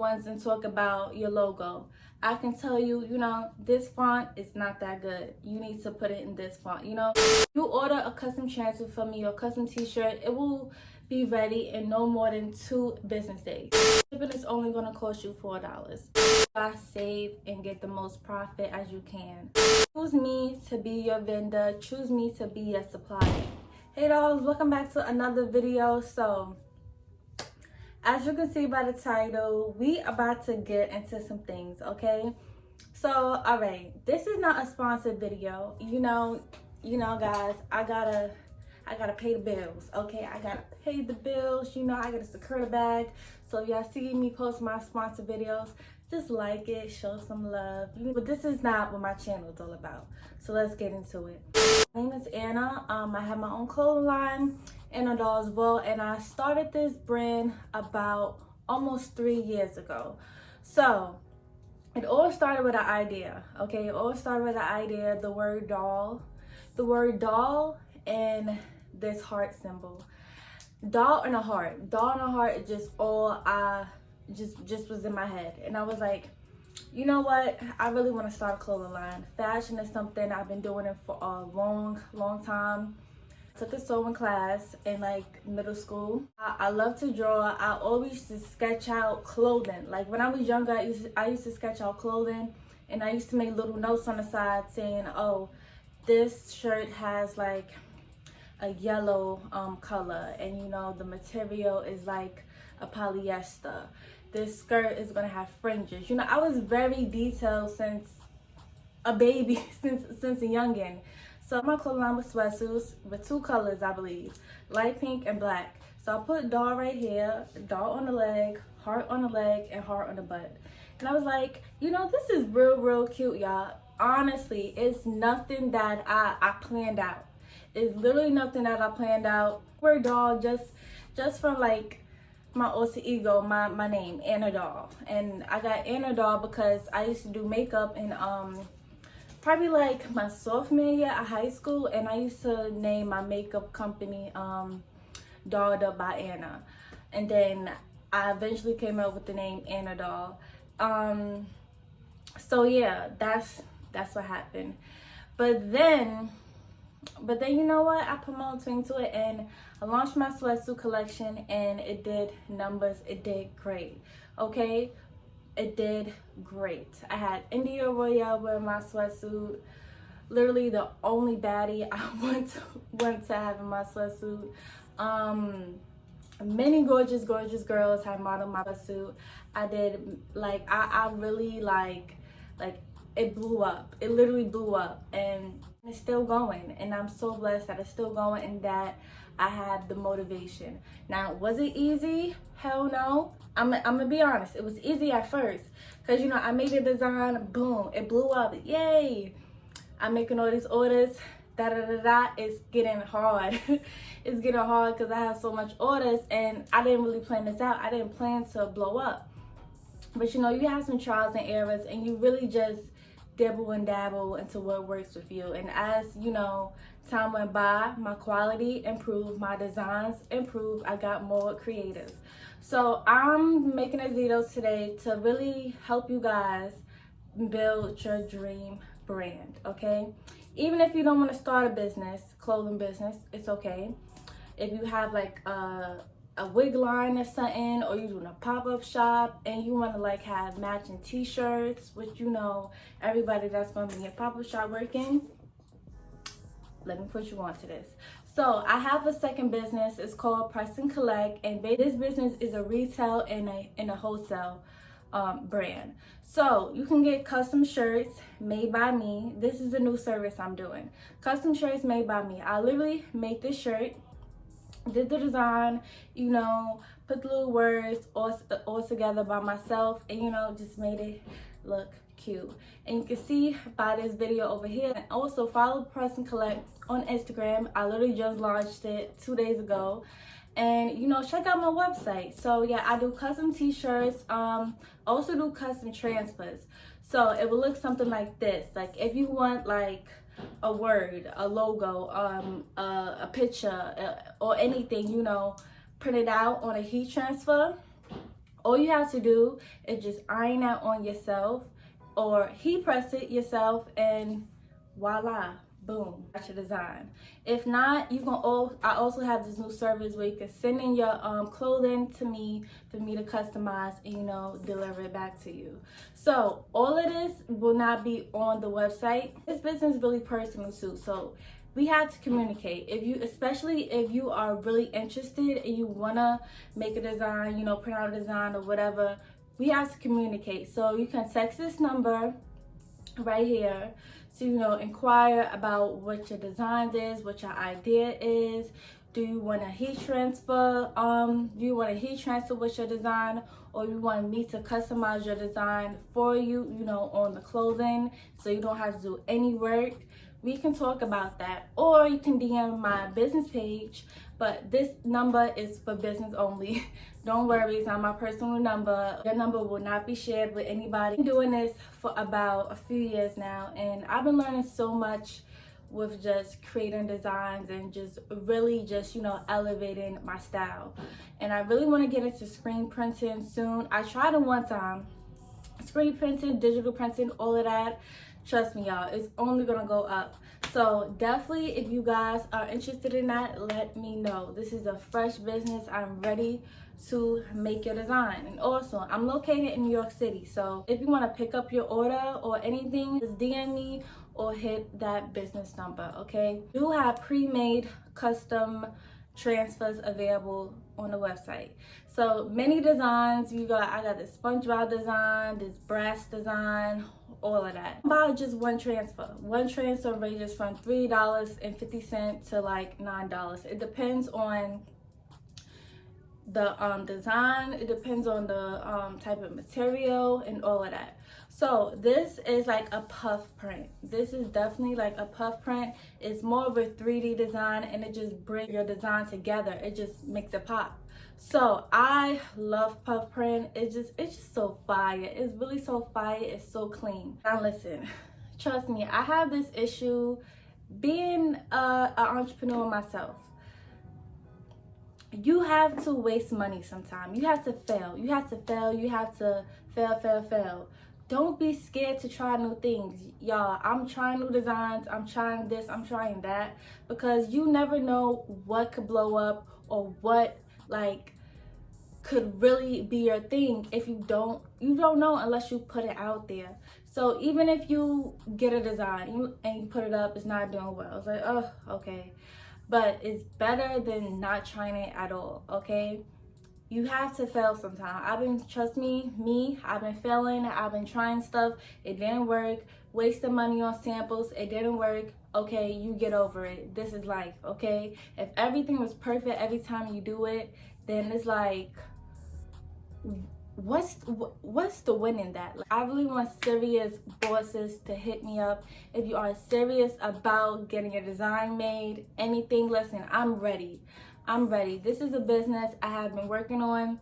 ones and talk about your logo. I can tell you, this font is not that good. You need to put it in this font. You order a custom transfer from me or custom t-shirt, it will be ready in no more than 2 business days. Shipping is only going to cost you $4. I save and get the most profit as you can. Choose me to be your vendor. Choose me to be your supplier. Hey dolls, welcome back to another video. So as you can see by the title, we about to get into some things, okay? So, all right, this is not a sponsored video. Guys, I gotta pay the bills, okay? I gotta pay the bills. I gotta secure the bag. So if y'all see me post my sponsored videos, just like it, show some love. But this is not what my channel is all about. So let's get into it. My name is Anna. I have my own clothing line, Annadollpromo, and I started this brand about almost 3 years ago. So it all started with an idea, okay? It all started with an idea, the word doll and this heart symbol. Doll and a heart is just all just was in my head. And I was like, you know what, I really want to start a clothing line. Fashion is something I've been doing it for a long time. Took a sewing class in middle school. I love to draw. I always used to sketch out clothing. Like when I was younger, I used to sketch out clothing, and I used to make little notes on the side saying, oh, this shirt has like a yellow color, and the material is like a polyester. This skirt is gonna have fringes. I was very detailed since a baby, since a youngin'. So my clothing line was sweatsuits with 2 colors, I believe, light pink and black. So I put doll right here, doll on the leg, heart on the leg, and heart on the butt. And I was like, this is real cute, y'all. Honestly, it's nothing that I planned out. It's literally nothing that I planned out. We're doll just from my alter ego, my name, Annadoll. And I got Annadoll because I used to do makeup in probably my sophomore year at high school, and I used to name my makeup company Dolled Up by Anna. And then I eventually came up with the name Annadoll. So yeah, that's what happened. But then you know what? I put my own twin to it, and I launched my sweatsuit collection, and it did numbers. It did great, okay? It did great. I had India Royale wear my sweatsuit. Literally the only baddie I want to have in my sweatsuit. Many gorgeous girls have modeled my sweatsuit. I did I really it blew up. It literally blew up, and it's still going. And I'm so blessed that it's still going and that I have the motivation. Now, was it easy? Hell no. I'm gonna be honest. It was easy at first, cause I made a design, boom, it blew up. Yay! I'm making all these orders. It's getting hard. It's getting hard because I have so much orders, and I didn't really plan this out. I didn't plan to blow up. But you have some trials and errors, and you really just dibble and dabble into what works with you. And as time went by, my quality improved, my designs improved, I got more creative. So I'm making a video today to really help you guys build your dream brand, okay? Even if you don't want to start a business, clothing business, it's okay. If you have a wig line or something, or you're doing a pop-up shop and you want to have matching t-shirts, which everybody that's going to be in a pop-up shop working, let me put you on to this. So I have a second business. It's called Press and Collect, and this business is a retail and a wholesale brand. So you can get custom shirts made by me. This is a new service I'm doing. Custom shirts made by me. I literally make this shirt, did the design, put the little words all together by myself, and just made it look cute. And you can see by this video over here. And also follow Press and Collect on Instagram. I literally just launched it 2 days ago. And check out my website. So yeah, I do custom t-shirts, also do custom transfers. So it will look something like this. If you want a word, a logo, a picture, or anything, print it out on a heat transfer, All you have to do is just iron that on yourself or heat press it yourself, and voila, boom, that's your design. If not, you can I also have this new service where you can send in your clothing to me for me to customize and, you know, deliver it back to you. So all of this will not be on the website. This business is really personal too, so we have to communicate. Especially if you are really interested and you wanna make a design, you know, print out a design or whatever, we have to communicate. So you can text this number right here to, you know, inquire about what your design is, what your idea is. Do you want a heat transfer? Do you want a heat transfer with your design, or you want me to customize your design for you, you know, on the clothing, so you don't have to do any work? We can talk about that. Or you can DM my business page, but this number is for business only. Don't worry, it's not my personal number. Your number will not be shared with anybody. I've been doing this for about a few years now, and I've been learning so much with just creating designs and just really just, you know, elevating my style. And I really want to get into screen printing soon. I tried it one time. Screen printing, digital printing, all of that. Trust me, y'all, it's only gonna go up. So definitely, if you guys are interested in that, let me know. This is a fresh business. I'm ready to make your design. And also, I'm located in New York City, so if you want to pick up your order or anything, just DM me or hit that business number, okay? We do have pre-made custom transfers available on the website. So many designs. I got this SpongeBob design, this brass design, all of that. About just one transfer. One transfer ranges from $3.50 to like $9. It depends on the design. It depends on the type of material and all of that. So this is like a puff print. This is definitely like a puff print. It's more of a 3D design, and it just brings your design together. It just makes it pop. So I love puff print. It's just so fire. It's really so fire. It's so clean. Now listen, trust me, I have this issue being an entrepreneur myself. You have to waste money sometimes. You have to fail. You have to fail. You have to fail. Don't be scared to try new things. Y'all, I'm trying new designs. I'm trying this. I'm trying that. Because you never know what could blow up or what like could really be your thing. If you don't know unless you put it out there. So even if you get a design and you put it up, it's not doing well. It's like, oh, okay. But it's better than not trying it at all, okay? You have to fail sometimes. Trust me, I've been failing. I've been trying stuff. It didn't work. Wasting money on samples. It didn't work. Okay, you get over it. This is life, okay? If everything was perfect every time you do it, then it's like, what's the win in that? Like, I really want serious bosses to hit me up. If you are serious about getting a design made, anything, listen, I'm ready. This is a business I have been working on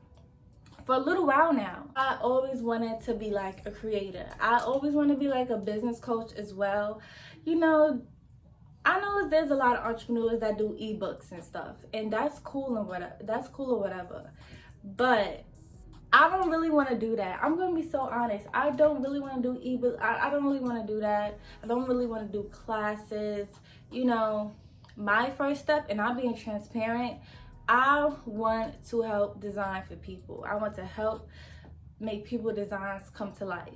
for a little while now. I always wanted to be like a creator. I always want to be like a business coach as well. You know, I know there's a lot of entrepreneurs that do ebooks and stuff, and that's cool and whatever. That's cool or whatever. But I don't really want to do that. I'm going to be so honest. I don't really want to do ebooks. I don't really want to do that. I don't really want to do classes. You know, my first step, and I'm being transparent, I want to help design for people. I want to help make people designs come to life.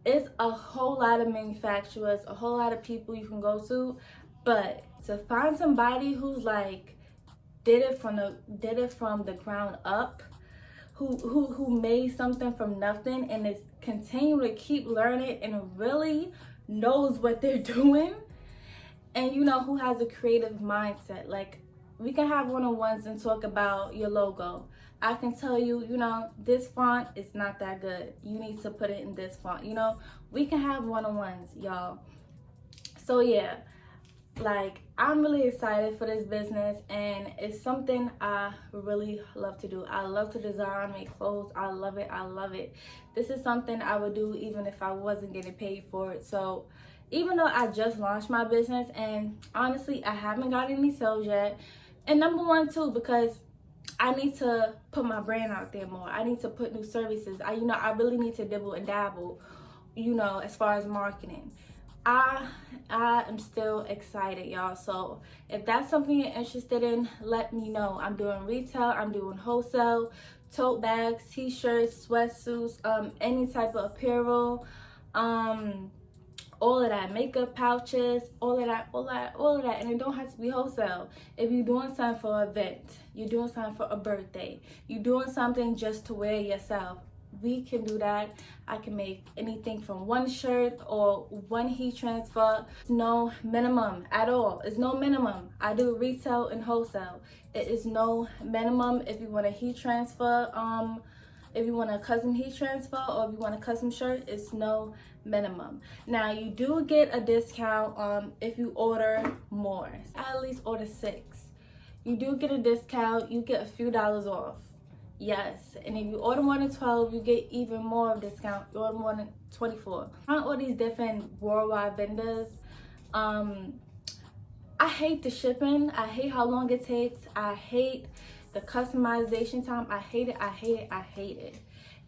It's a whole lot of manufacturers, a whole lot of people you can go to, but to find somebody who's like did it from the ground up, who made something from nothing and is continuing to keep learning and really knows what they're doing, and you know, who has a creative mindset. Like, we can have one-on-ones and talk about your logo. I can tell you, you know, this font is not that good. You need to put it in this font. You know, we can have one-on-ones, y'all. So yeah, like, I'm really excited for this business, and it's something I really love to do. I love to design, make clothes. I love it. This is something I would do even if I wasn't getting paid for it. So even though I just launched my business, and honestly, I haven't got any sales yet, and number one too, because I need to put my brand out there more. I need to put new services. I really need to dibble and dabble, as far as marketing. I am still excited, y'all. So if that's something you're interested in, let me know. I'm doing retail, I'm doing wholesale, tote bags, t-shirts, sweatsuits, any type of apparel, all of that, makeup pouches, all of that. And it don't have to be wholesale. If you're doing something for an event, you're doing something for a birthday, you're doing something just to wear yourself, we can do that. I can make anything from one shirt or one heat transfer. No minimum at all. It's no minimum. I do retail and wholesale. It is no minimum. If you want a heat transfer, if you want a custom heat transfer, or if you want a custom shirt, it's no minimum. Now you do get a discount if you order more. I at least order 6. You do get a discount. You get a few dollars off. Yes, and if you order more than 12, you get even more of discount. You order more than 24. I all these different worldwide vendors. I hate the shipping. I hate how long it takes. I hate the customization time. I hate it.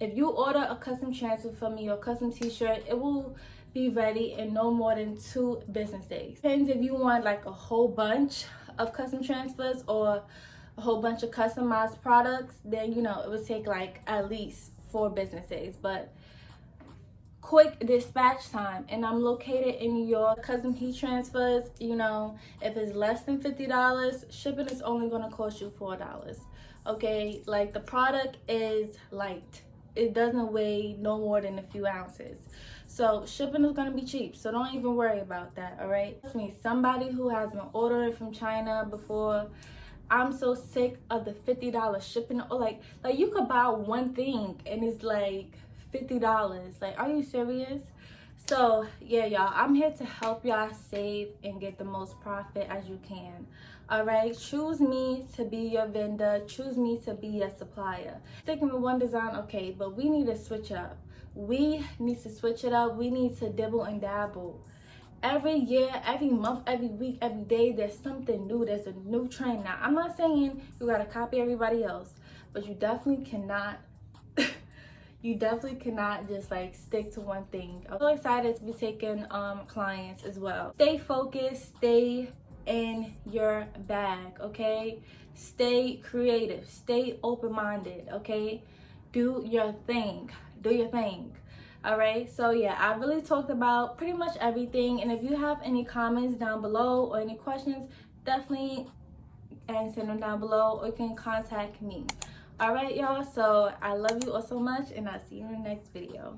If you order a custom transfer from me or custom t-shirt, it will be ready in no more than 2 business days. Depends if you want like a whole bunch of custom transfers or a whole bunch of customized products, then it would take like at least 4 business days. But quick dispatch time, and I'm located in New York. Custom heat transfers, if it's less than $50, shipping is only going to cost you $4. Okay, like the product is light. It doesn't weigh no more than a few ounces. So shipping is going to be cheap. So don't even worry about that, all right? Trust me, somebody who has been ordering from China before, I'm so sick of the $50 shipping. Or like you could buy one thing and it's like $50. Like, are you serious? So yeah, y'all, I'm here to help y'all save and get the most profit as you can. All right, choose me to be your vendor. Choose me to be your supplier. Sticking with one design, okay, but we need to switch up. We need to switch it up. We need to dibble and dabble. Every year, every month, every week, every day, there's something new. There's a new trend. Now, I'm not saying you gotta copy everybody else, but you definitely cannot just like stick to one thing. I'm so excited to be taking clients as well. Stay focused, stay in your bag, okay? Stay creative, stay open-minded, okay? Do your thing. All right, so yeah, I really talked about pretty much everything. And if you have any comments down below or any questions, definitely answer them down below, or you can contact me. All right, y'all, so I love you all so much, and I'll see you in the next video.